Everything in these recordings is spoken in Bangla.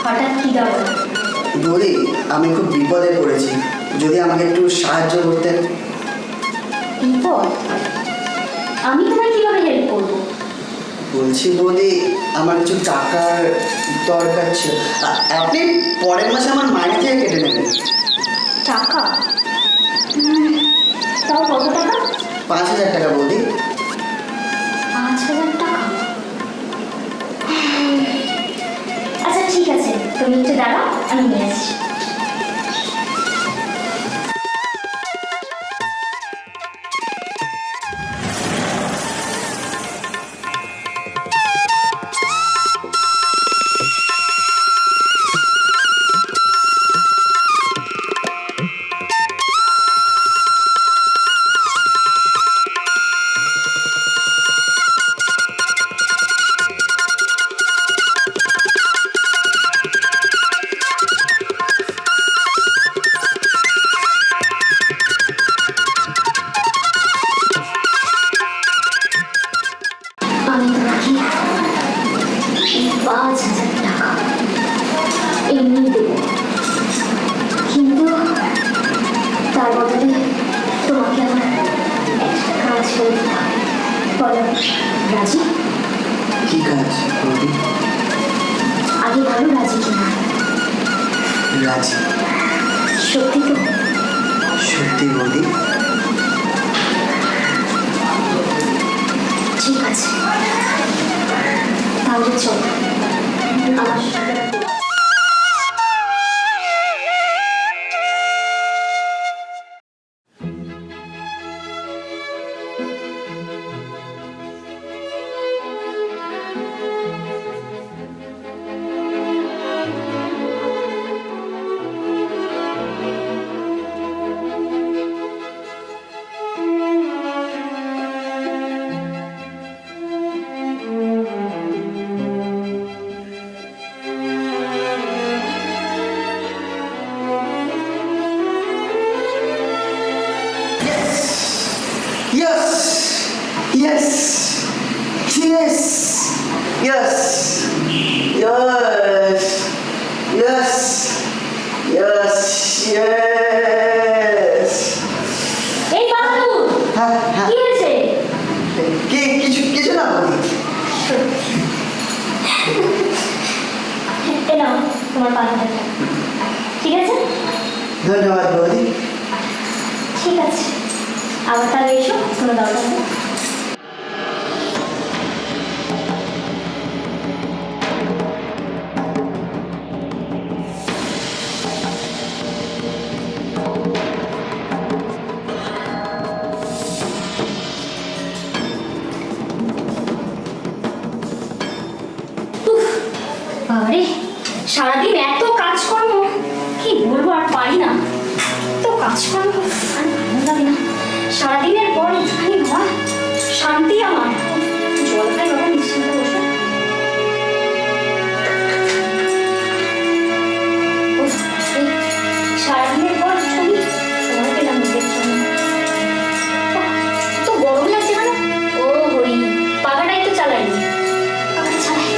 হঠাৎ কি দরকার? বৌদি, আমি খুব বিপদে পড়েছি, যদি আমাকে একটু সাহায্য করতেন। বিপদ? আমি তোমায় কিভাবে হেল্প করবো? বলছি বৌদি, আমার কিছু টাকার দরকার ছিল। আপনি পরের মাসে আমার মাইনে থেকে কেটে নেবেন। টাকা? তাও কত টাকা? 5,000 টাকা বৌদি। 5,000 টাকা? আচ্ছা ঠিক আছে, তুমি একটু দাঁড়াও, আমি নিয়ে আসছি। আমি তোমাকে 5,000 টাকা এমনি দেব, কিন্তু তার বদলে তোমাকে আমার একটা কাজ করে দিতে হবে। বলো, রাজি? কি কাজ বৌদি? আগে বলো রাজি কিনা। রাজি। সত্যি তো? সত্যি বৌদি। ঠিক আছে, তাহলে চলো আমার সাথে। Yes! Yes! Yes! Yes! Yes! Yes! Yes! Yes! এই বাবু, হ্যাঁ হ্যাঁ, কি হয়েছে? কিছু কিছু না বৌদি। এ নাও তোমার 5,000 টাকা। ঠিক আছে? ধন্যবাদ বৌদি। ঠিক আছে, আবার তাহলে এসো, কোনো দরকার নেই। উফ, বাবারে, সারাদিন এত কাজকর্ম, কি বলবো, আর পারি না। তো কাজকর্ম আর ভালো লাগে না। সারাদিনের পর একটুখানি ঘুমা, শান্তি আমার। জল খাই বাবা, নিশ্চিন্তে বসে। উফ, এই সারাদিনের পর একটুখানি সময় পেলাম নিজের জন্য। বাহ, তো গরম লাগছে কেন? ও হরি, পাখাটাই তো চালাইনি। পাখাটা চালাই।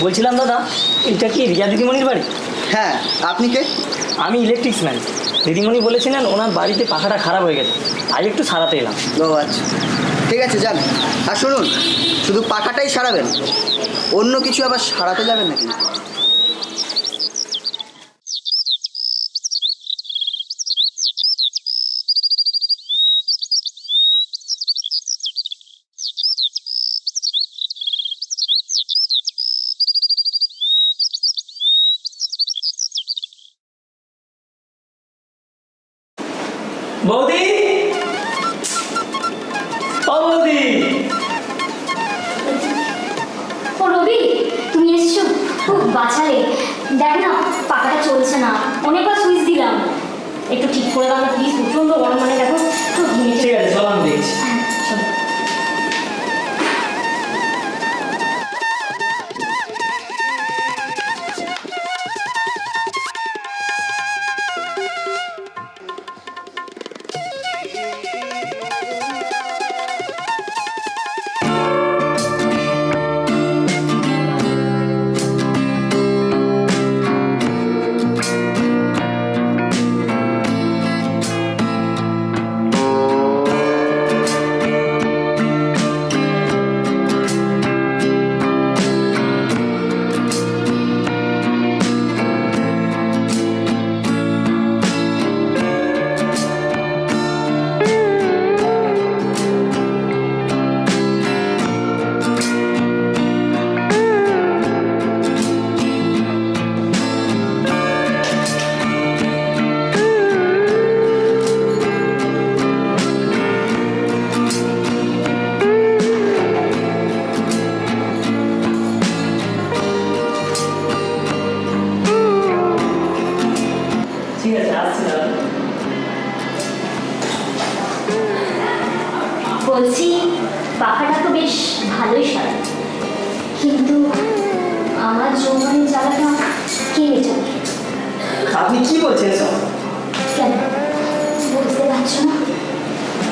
বলছিলাম দাদা, এটা কি রিয়া দিদিমণির বাড়ি? হ্যাঁ, আপনি কে? আমি ইলেকট্রিক্সম্যান। দিদিমণি বলেছিলেন ওনার বাড়িতে পাখাটা খারাপ হয়ে গেছে, আজ একটু সারাতে এলাম। ও আচ্ছা, ঠিক আছে যান। আর শুনুন, শুধু পাখাটাই সারাবেন, অন্য কিছু আবার সারাতে যাবেন নাকি? বৌদি, ও বৌদি। ও রবি, তুমি এসছো? খুব বাঁচালে। দেখ না, পাখাটা চলছে না, অনেকবার সুইচ দিলাম, একটু ঠিক করে দাও না প্লিজ। প্রচন্ড গরম, মানে দেখো তো ঠিক আছে, চলো আমি দেখছি। চলো। ঠিক আছে, আসছি দাদা। বলছি, পাখাটা তো বেশ ভালোই সারা, কিন্তু আমার যৌবনের জ্বালাটা কে মেটাবে? আপনি কি বলছেন সব? কেন বুঝতে পারছো না?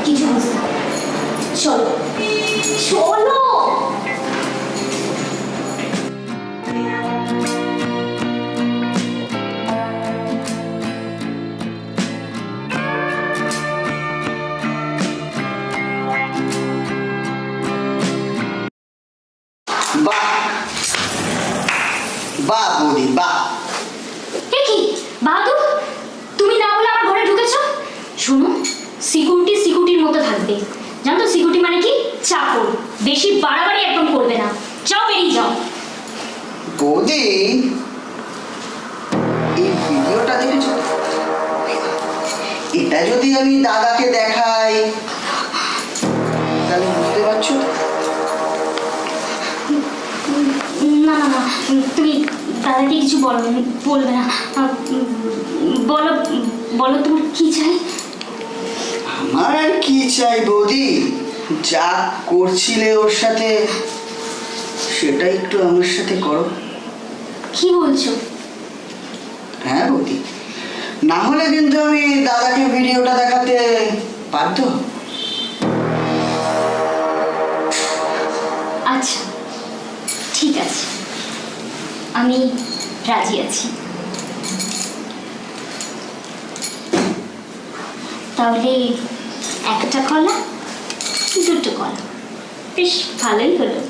কিছু বুঝতে হবে। চলো চলো। বাহ বাহ বৌদি, বাহ। এ কি বাহাদুর, তুমি না বলে আমার ঘরে ঢুকেছো? শোনো, সিকিউরিটির মতো থাকবে, জানো তো সিকিউরিটি মানে কি? চাকর। বেশি বাড়াবাড়ি একদম করবে না, যাও বেরিয়ে যাও। বৌদি, এই ভিডিওটা দেখেছো? এটা যদি আমি দাদাকে দেখাই তাহলে বুঝতে পারছো? না না না, তুমি দাদাকে কিছু বলবে না। বলো বলো, তোমার কি চাই? আমার আর কি চাই বৌদি, যা করছিলে ওর সাথে সেটা একটু আমার সাথে করো। কি বলছো? হ্যাঁ বৌদি, না হলে কিন্তু আমি দাদাকে ভিডিওটা দেখাতে বাধ্য। আচ্ছা ঠিক আছে, আমি রাজি আছি। তাহলে একটা কলা, দুটো কলা, বেশ ভালোই হলো।